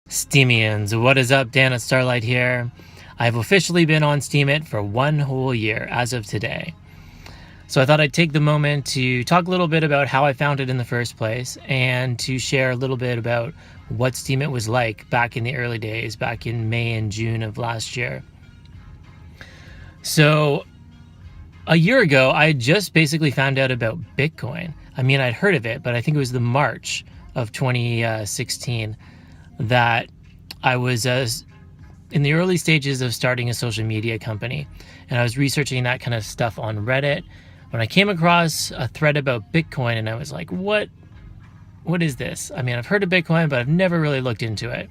Steemians, what is up? Dan at Starlight here. I've officially been on Steemit for 1 whole year as of today. So I thought I'd take the moment to talk a little bit about how I found it in the first place and to share a little bit about what Steemit was like back in the early days, back in May and June of last year. So a year ago, I just basically found out about Bitcoin. I mean, I'd heard of it, but I think it was the March of 2016 that I was in the early stages of starting a social media company, and I was researching that kind of stuff on Reddit when I came across a thread about Bitcoin, and I was like, what is this? I mean, I've heard of Bitcoin, but I've never really looked into it.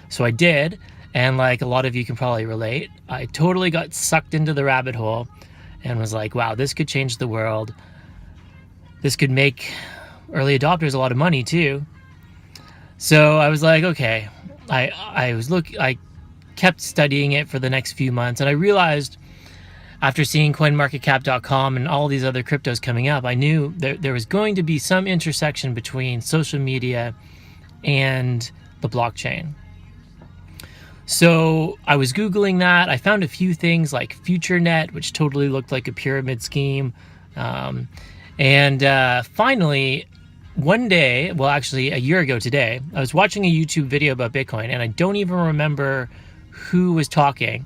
So I did, and like a lot of you can probably relate, I totally got sucked into the rabbit hole and was like, wow, this could change the world. This could make early adopters a lot of money too. So I was like, okay, I kept studying it for the next few months, and I realized after seeing coinmarketcap.com and all these other cryptos coming up, I knew there was going to be some intersection between social media and the blockchain. So I was Googling that. I found a few things like FutureNet, which totally looked like a pyramid scheme. And finally, one day, well, actually a year ago today, I was watching a YouTube video about Bitcoin, and I don't even remember who was talking,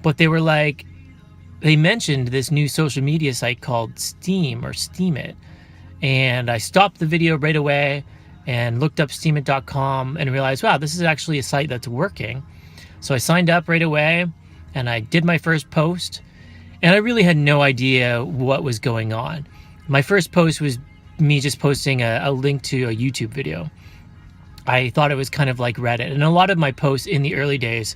but they mentioned this new social media site called Steem or Steemit. And I stopped the video right away and looked up steemit.com and realized, wow, this is actually a site that's working. So I signed up right away and I did my first post, and I really had no idea what was going on. My first post was me just posting a link to a YouTube video. I thought it was kind of like Reddit, and a lot of my posts in the early days,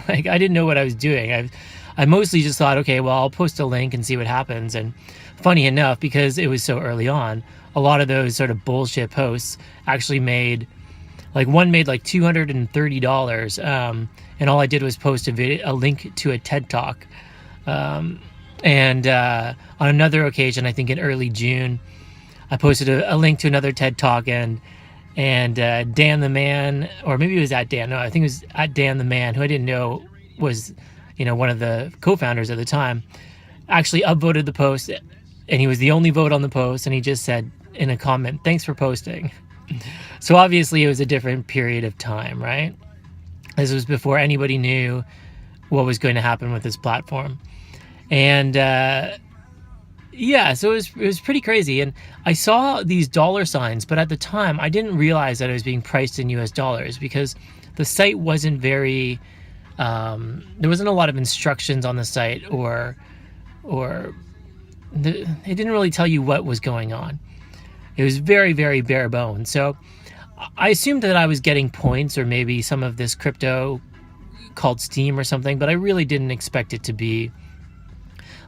like I didn't know what I was doing. I mostly just thought, okay, well, I'll post a link and see what happens. And funny enough, because it was so early on, a lot of those sort of bullshit posts actually made, like one made like $230, and all I did was post a link to a TED Talk. And on another occasion, I think in early June, I posted a link to another TED Talk, and Dan the Man, or maybe it was at Dan. No, I think it was at Dan the Man, who I didn't know was, one of the co-founders at the time, actually upvoted the post, and he was the only vote on the post, and he just said in a comment, "Thanks for posting." So obviously it was a different period of time, right? This was before anybody knew what was going to happen with this platform. And yeah, so it was pretty crazy. And I saw these dollar signs, but at the time I didn't realize that it was being priced in US dollars because the site wasn't very, there wasn't a lot of instructions on the site, or it didn't really tell you what was going on. It was very, very bare bones. So I assumed that I was getting points or maybe some of this crypto called Steem or something, but I really didn't expect it to be.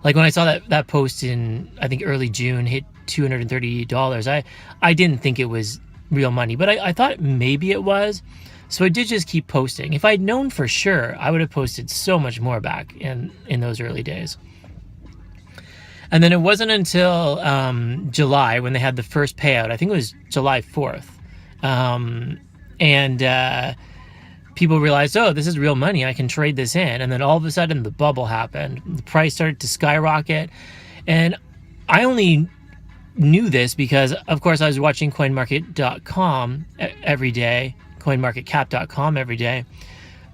Like when I saw that post in, I think, early June hit $230, I didn't think it was real money, but I thought maybe it was. So I did just keep posting. If I'd known for sure, I would have posted so much more back in those early days. And then it wasn't until July when they had the first payout. I think it was July 4th. And people realized, oh, this is real money, I can trade this in. And then all of a sudden the bubble happened. The price started to skyrocket. And I only knew this because, of course, I was watching coinmarket.com every day, coinmarketcap.com every day,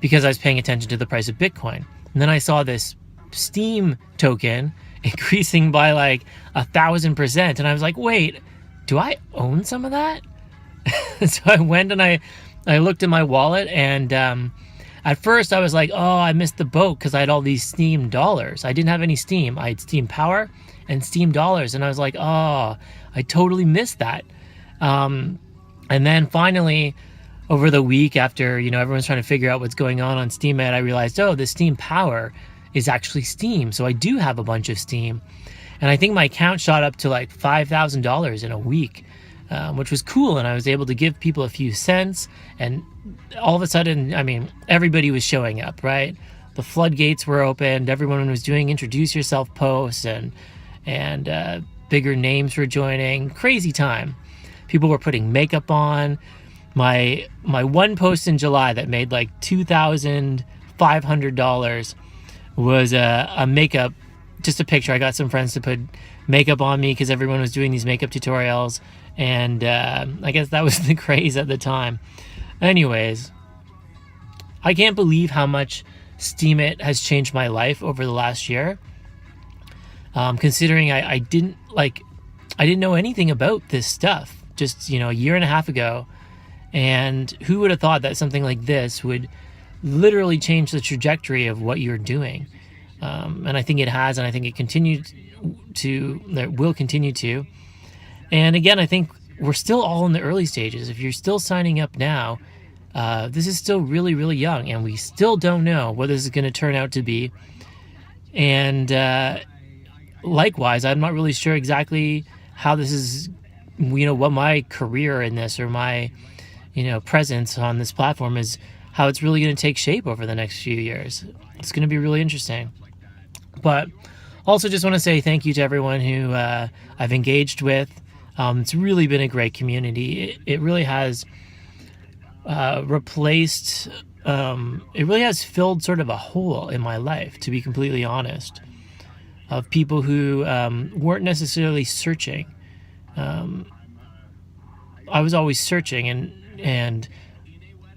because I was paying attention to the price of Bitcoin. And then I saw this Steem token increasing by like 1,000%. And I was like, wait, do I own some of that? So I went and I looked in my wallet, and at first I was like, oh, I missed the boat because I had all these Steem dollars. I didn't have any Steem. I had Steem Power and Steem dollars, and I was like, oh, I totally missed that. And then finally, over the week after, everyone's trying to figure out what's going on Steemit, I realized, oh, the Steem Power is actually Steem. So I do have a bunch of Steem. And I think my account shot up to like $5,000 in a week. Which was cool, and I was able to give people a few cents, and all of a sudden, I mean, everybody was showing up, right? The floodgates were opened, everyone was doing introduce yourself posts, and bigger names were joining. Crazy time. People were putting makeup on. my one post in July that made like $2,500 was a makeup, just a picture. I got some friends to put makeup on me because everyone was doing these makeup tutorials, and I guess that was the craze at the time. Anyways, I can't believe how much Steemit has changed my life over the last year. Considering I didn't know anything about this stuff just a year and a half ago, and who would have thought that something like this would literally change the trajectory of what you're doing. And I think it has, and I think it will continue to. And again, I think we're still all in the early stages. If you're still signing up now, this is still really, really young, and we still don't know what this is going to turn out to be. And likewise, I'm not really sure exactly how this is, what my career in this or my, presence on this platform is, how it's really going to take shape over the next few years. It's going to be really interesting. But also just want to say thank you to everyone who I've engaged with. It's really been a great community. It really has replaced, it really has filled sort of a hole in my life, to be completely honest, of people who weren't necessarily searching. I was always searching, and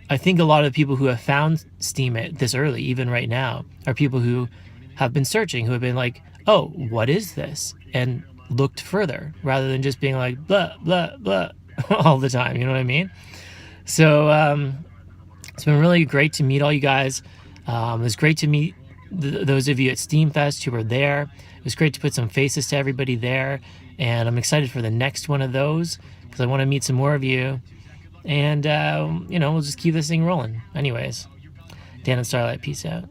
I think a lot of people who have found Steemit this early, even right now, are people who have been searching, who have been like, oh, what is this? And looked further, rather than just being like, blah, blah, blah, all the time, you know what I mean? So it's been really great to meet all you guys. It was great to meet those of you at Steamfest who were there. It was great to put some faces to everybody there, and I'm excited for the next one of those, because I want to meet some more of you. And, we'll just keep this thing rolling. Anyways, Dan and Starlight, peace out.